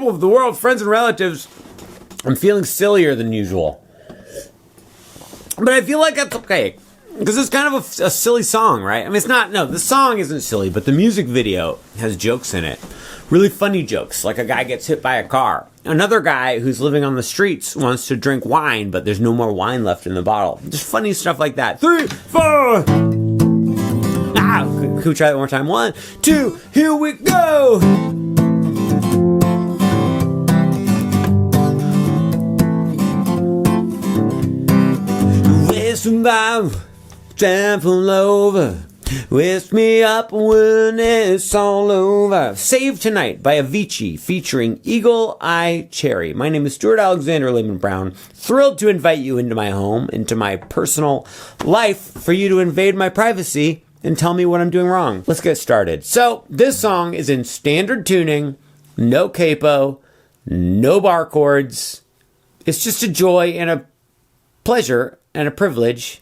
people of the world, friends and relatives, I'm feeling sillier than usual. But I feel like that's okay. Because it's kind of a silly song, right? I mean, the song isn't silly, but the music video has jokes in it. Really funny jokes, like a guy gets hit by a car. Another guy who's living on the streets wants to drink wine, but there's no more wine left in the bottle. Just funny stuff like that. 3, 4. Could we try that one more time? 1, 2, here we go. Trample over, wake me up when it's all over. Save Tonight by Avicii featuring Eagle Eye Cherry. My name is Stuart Alexander Lehman-brown. Thrilled to invite you into my home, into my personal life, for you to invade my privacy and tell me what I'm doing wrong. Let's get started. So this song is in standard tuning, no capo, no bar chords. It's just a joy and a pleasure and a privilege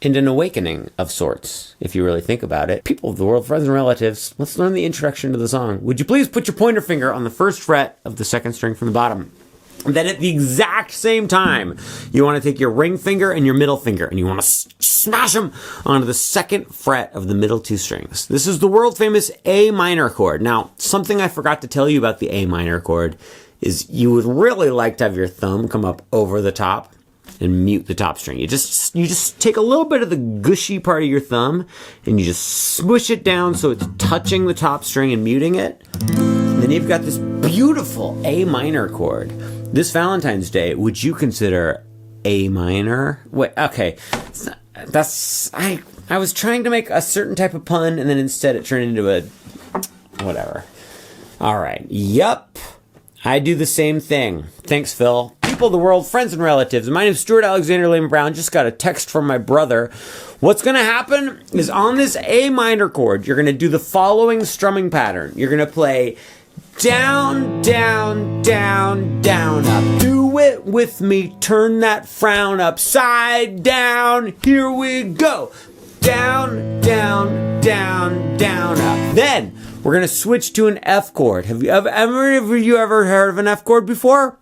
and an awakening of sorts, if you really think about it. People of the world, friends and relatives, let's learn the introduction to the song. Would you please put your pointer finger on the first fret of the second string from the bottom? And then at the exact same time, you want to take your ring finger and your middle finger, and you want to smash them onto the second fret of the middle 2 strings. This is the world famous A minor chord. Now, something I forgot to tell you about the A minor chord is you would really like to have your thumb come up over the top and mute the top string. You just take a little bit of the gushy part of your thumb and you just smush it down so it's touching the top string and muting it. And then you've got this beautiful A minor chord. This Valentine's Day, would you consider A minor? Wait, okay. I was trying to make a certain type of pun and then instead it turned into a whatever. All right. Yup. I do the same thing. Thanks, Phil. People of the world, friends and relatives. My name is Stuart Alexander Lehman-brown. Just got a text from my brother. What's going to happen is on this A minor chord, you're going to do the following strumming pattern. You're going to play down, down, down, down, up. Do it with me. Turn that frown upside down. Here we go. Down, down, down, down, up. Then we're going to switch to an F chord. Have you ever heard of an F chord before?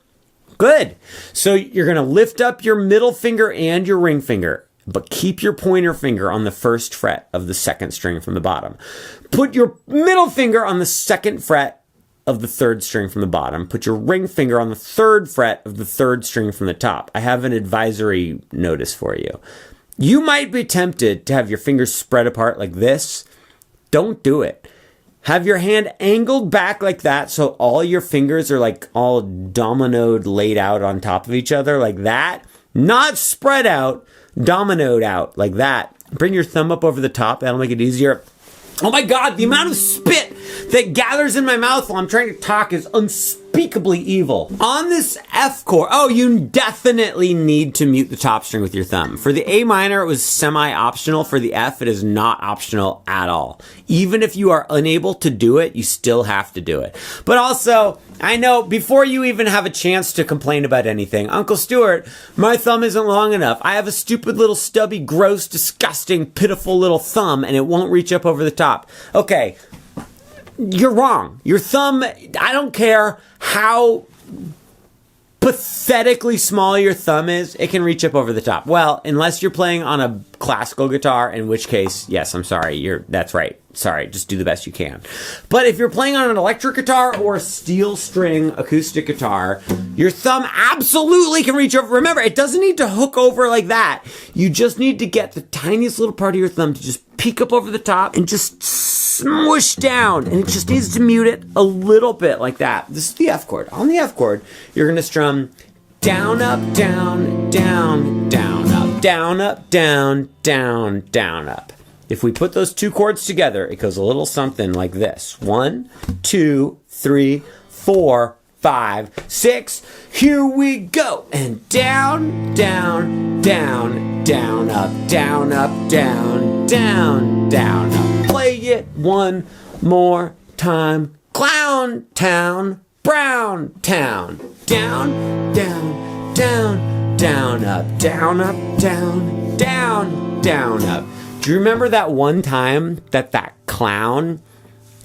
Good. So you're going to lift up your middle finger and your ring finger, but keep your pointer finger on the first fret of the second string from the bottom. Put your middle finger on the second fret of the third string from the bottom. Put your ring finger on the third fret of the third string from the top. I have an advisory notice for you. You might be tempted to have your fingers spread apart like this. Don't do it. Have your hand angled back like that so all your fingers are like all dominoed, laid out on top of each other like that. Not spread out, dominoed out like that. Bring your thumb up over the top. That'll make it easier. Oh my God, the amount of spit that gathers in my mouth while I'm trying to talk is unspeakably evil. On this F chord, you definitely need to mute the top string with your thumb. For the A minor, it was semi-optional. For the F, it is not optional at all. Even if you are unable to do it, you still have to do it. But also, I know before you even have a chance to complain about anything, Uncle Stuart, my thumb isn't long enough. I have a stupid little stubby, gross, disgusting, pitiful little thumb and it won't reach up over the top. Okay, you're wrong. Your thumb, I don't care how pathetically small your thumb is, it can reach up over the top. Well, unless you're playing on a classical guitar, in which case, yes, I'm sorry, that's right. Sorry, just do the best you can. But if you're playing on an electric guitar or a steel string acoustic guitar, your thumb absolutely can reach over. Remember, it doesn't need to hook over like that. You just need to get the tiniest little part of your thumb to just peek up over the top and just smush down. And it just needs to mute it a little bit like that. This is the F chord. On the F chord, you're going to strum down, up, down, down, down, up, down, up, down, down, down, up. If we put those two chords together, it goes a little something like this. 1, 2, 3, 4, 5, 6. Here we go. And down, down, down, down, up, down, up, down, down, down, up. Play it one more time. Clown Town, Brown Town. Down, down, down, down, up, down, up, down, down, down, up. Do you remember that one time that clown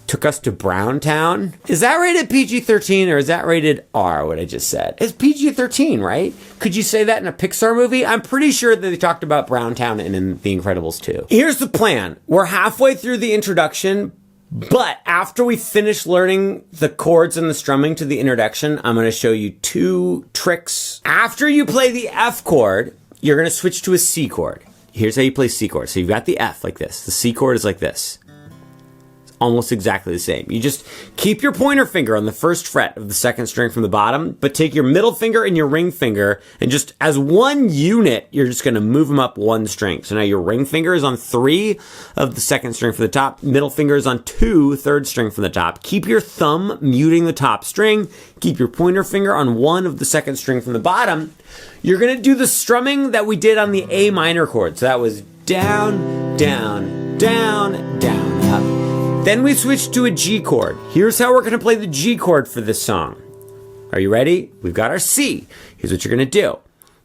took us to Browntown. Is that rated PG-13 or is that rated R, what I just said? It's PG-13, right? Could you say that in a Pixar movie? I'm pretty sure that they talked about Browntown and in The Incredibles 2. Here's the plan. We're halfway through the introduction, but after we finish learning the chords and the strumming to the introduction, I'm going to show you 2 tricks. After you play the F chord, you're going to switch to a C chord. Here's how you play C chord. So you've got the F like this. The C chord is like this. Almost exactly the same. You just keep your pointer finger on the first fret of the second string from the bottom, but take your middle finger and your ring finger and just as one unit, you're just going to move them up 1 string. So now your ring finger is on 3 of the second string from the top, middle finger is on 2, third string from the top. Keep your thumb muting the top string, keep your pointer finger on 1 of the second string from the bottom. You're going to do the strumming that we did on the A minor chord. So that was down, down, down, down, up. Then we switch to a G chord. Here's how we're going to play the G chord for this song. Are you ready? We've got our C. Here's what you're going to do.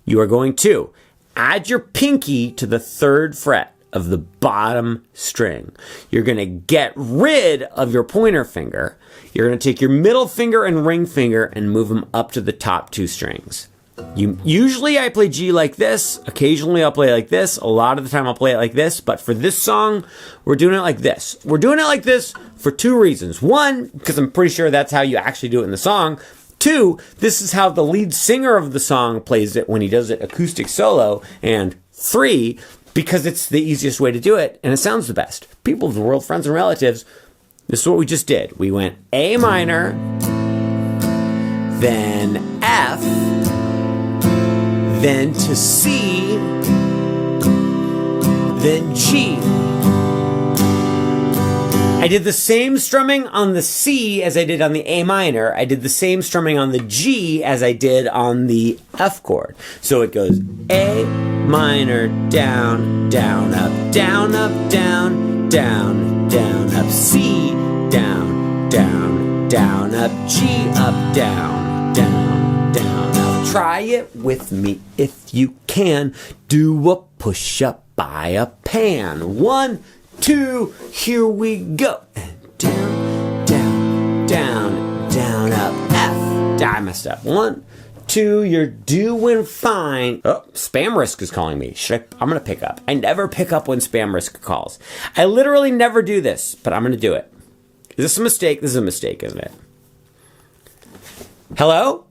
You are going to add your pinky to the 3rd fret of the bottom string. You're going to get rid of your pointer finger. You're going to take your middle finger and ring finger and move them up to the top 2 strings. Usually I play G like this. Occasionally I'll play it like this. A lot of the time I'll play it like this. But for this song, we're doing it like this. We're doing it like this for 2 reasons. 1, because I'm pretty sure that's how you actually do it in the song. 2, this is how the lead singer of the song plays it when he does it acoustic solo. And 3, because it's the easiest way to do it and it sounds the best. People of the world, friends and relatives, this is what we just did. We went A minor, then F, then to C, then G. I did the same strumming on the C as I did on the A minor. I did the same strumming on the G as I did on the F chord. So it goes A minor, down, down, up, down, up, down, down, down, up, C, down, down, down, up, G, up, down, down, down. Try it with me if you can. Do a push-up by a pan. 1, 2, here we go. And down, down, down, down, up, F. I messed up. 1, 2, you're doing fine. Oh, Spam Risk is calling me. I'm going to pick up. I never pick up when Spam Risk calls. I literally never do this, but I'm going to do it. Is this a mistake? This is a mistake, isn't it? Hello?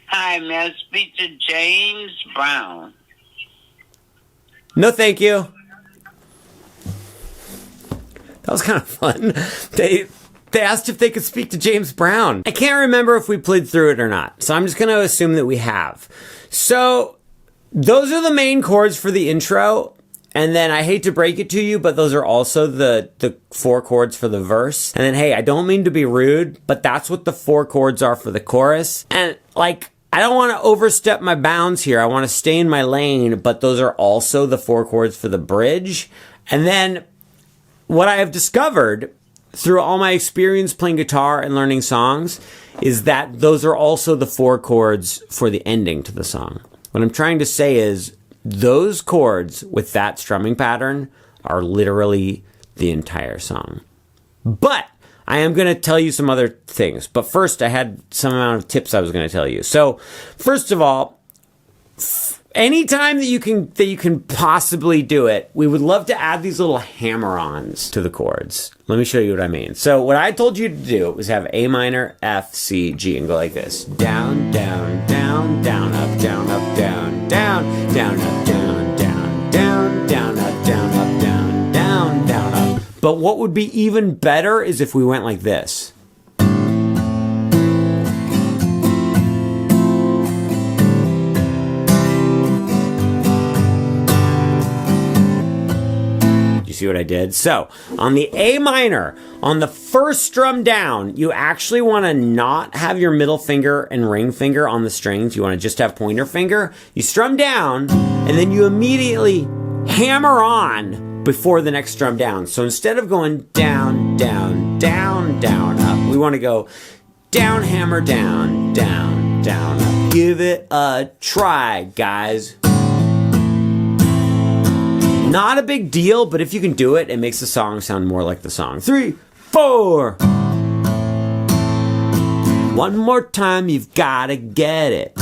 Hi, may I speak to James Brown? No, thank you. That was kind of fun. They asked if they could speak to James Brown. I can't remember if we played through it or not, so I'm just going to assume that we have. So those are the main chords for the intro. And then I hate to break it to you, but those are also the 4 chords for the verse. And then, hey, I don't mean to be rude, but that's what the 4 chords are for the chorus. And like, I don't want to overstep my bounds here. I want to stay in my lane, but those are also the 4 chords for the bridge. And then what I have discovered through all my experience playing guitar and learning songs is that those are also the 4 chords for the ending to the song. What I'm trying to say is those chords with that strumming pattern are literally the entire song. But I am going to tell you some other things. But first, I had some amount of tips I was going to tell you. So, first of all, anytime that you can possibly do it, we would love to add these little hammer-ons to the chords. Let me show you what I mean. So, what I told you to do was have A minor, F, C, G, and go like this. Down, down, down, down, up, down, up, down, down, down, up, down, down, down, down, up, down, up, down, down, down, up. But what would be even better is if we went like this. You see what I did? So, on the A minor, on the first strum down, you actually want to not have your middle finger and ring finger on the strings. You want to just have pointer finger. You strum down, and then you immediately hammer on before the next strum down. So instead of going down, down, down, down, up, we want to go down, hammer, down, down, down, up. Give it a try, guys. Not a big deal, but if you can do it, it makes the song sound more like the song. 3, 4. One more time, you've gotta get it.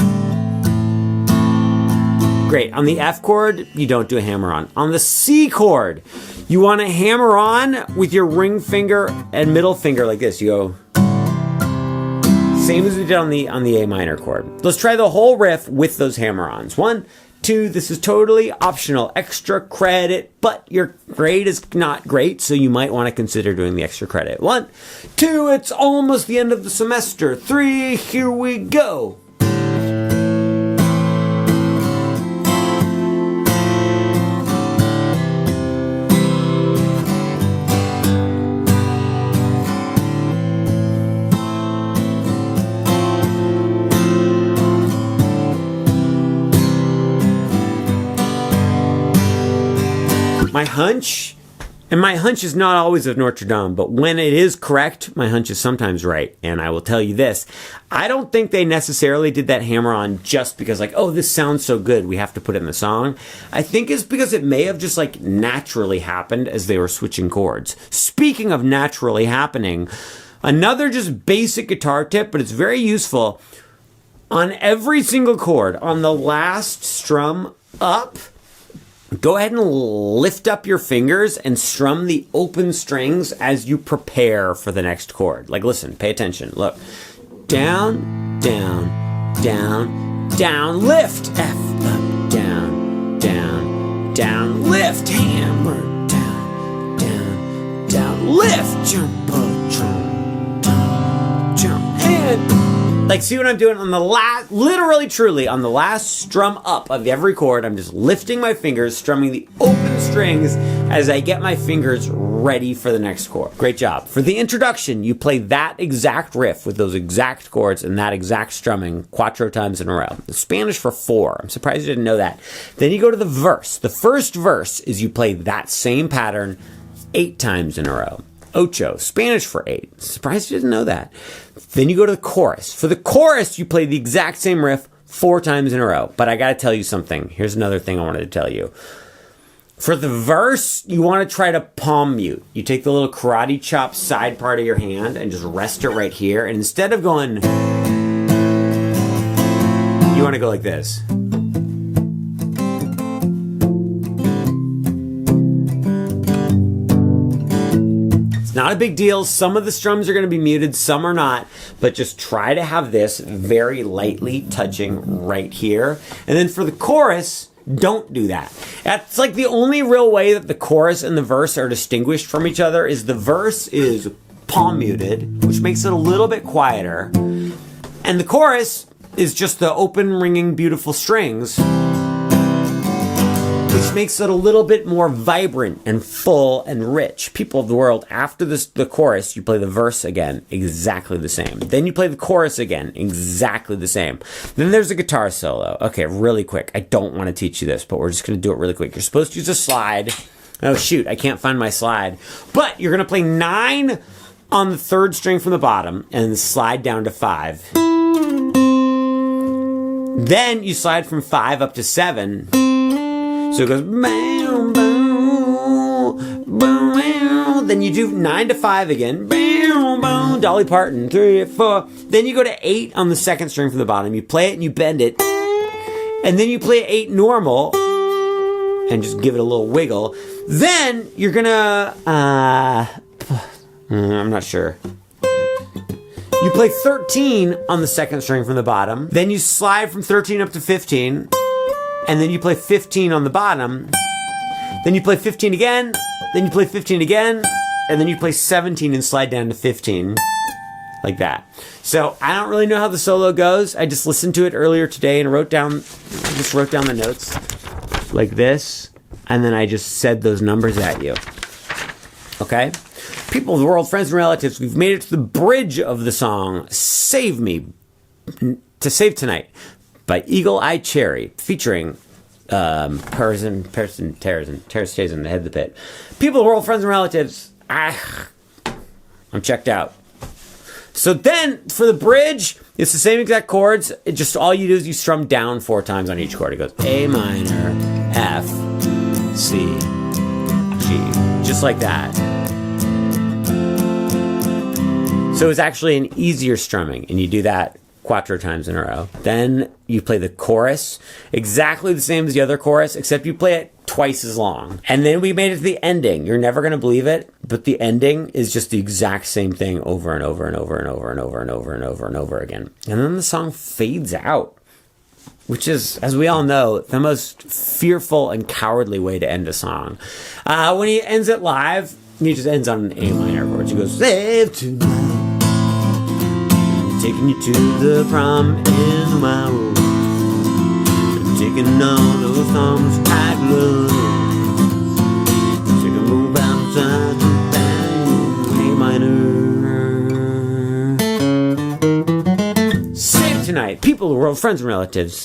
Great. On the F chord, you don't do a hammer-on. On the C chord, you want to hammer on with your ring finger and middle finger like this. You go same as we did on the A minor chord. Let's try the whole riff with those hammer-ons. 1, 2, this is totally optional, extra credit, but your grade is not great, so you might want to consider doing the extra credit. 1, 2, it's almost the end of the semester. 3, here we go. My hunch, and my hunch is not always of Notre Dame, but when it is correct, my hunch is sometimes right. And I will tell you this, I don't think they necessarily did that hammer-on just because like, oh, this sounds so good, we have to put it in the song. I think it's because it may have just like naturally happened as they were switching chords. Speaking of naturally happening, another just basic guitar tip, but it's very useful. On every single chord, on the last strum up, go ahead and lift up your fingers and strum the open strings as you prepare for the next chord. Like, listen, pay attention. Look. Down, down, down, down, lift. F, up, down, down, down, lift. Hammer, down, down, down, lift. Jump, jump, jump, jump, and... Like, see what I'm doing on the last, literally, truly, on the last strum up of every chord, I'm just lifting my fingers, strumming the open strings as I get my fingers ready for the next chord. Great job. For the introduction, you play that exact riff with those exact chords and that exact strumming 4 times in a row. The Spanish for 4. I'm surprised you didn't know that. Then you go to the verse. The first verse is you play that same pattern 8 times in a row. Ocho, Spanish for 8. Surprised you didn't know that. Then you go to the chorus. For the chorus, you play the exact same riff 4 times in a row. But I gotta tell you something. Here's another thing I wanted to tell you. For the verse, you want to try to palm mute. You take the little karate chop side part of your hand and just rest it right here. And instead of going, you want to go like this. Not a big deal. Some of the strums are going to be muted, some are not, but just try to have this very lightly touching right here. And then for the chorus, don't do that. That's like the only real way that the chorus and the verse are distinguished from each other is the verse is palm muted, which makes it a little bit quieter. And the chorus is just the open, ringing, beautiful strings, which makes it a little bit more vibrant and full and rich. People of the world, after the chorus, you play the verse again, exactly the same. Then you play the chorus again, exactly the same. Then there's a guitar solo. Okay, really quick. I don't want to teach you this, but we're just going to do it really quick. You're supposed to use a slide. Oh, shoot, I can't find my slide. But you're going to play 9 on the 3rd string from the bottom and slide down to 5. Then you slide from 5 up to 7. So it goes, bow, bow, bow. Then you do 9 to 5 again. Bow, bow, Dolly Parton, 3, 4. Then you go to 8 on the 2nd string from the bottom. You play it and you bend it. And then you play 8 normal and just give it a little wiggle. Then you're gonna, I'm not sure. You play 13 on the 2nd string from the bottom. Then you slide from 13 up to 15. And then you play 15 on the bottom. Then you play 15 again. Then you play 15 again. And then you play 17 and slide down to 15. Like that. So I don't really know how the solo goes. I just listened to it earlier today and I just wrote down the notes like this. And then I just said those numbers at you. Okay? People of the world, friends and relatives, we've made it to the bridge of the song Save Me to Save Tonight by Eagle Eye Cherry, featuring Terrors Chazen, the head of the pit. People of the world, friends and relatives, I'm checked out. So then, for the bridge, it's the same exact chords. It just all you do is you strum down 4 times on each chord. It goes A minor, F, C, G, just like that. So it's actually an easier strumming, and you do that 4 times in a row. Then you play the chorus, exactly the same as the other chorus, except you play it twice as long. And then we made it to the ending. You're never going to believe it, but the ending is just the exact same thing over and over and over and over and over and over and over and over again. And then the song fades out, which is, as we all know, the most fearful and cowardly way to end a song. When he ends it live, he just ends on an A minor chord. He goes, save tonight, taking you to the prom in my room, taking all those thumbs tight gloves, take a move outside the bang, A minor. Save tonight, people, the world, friends and relatives.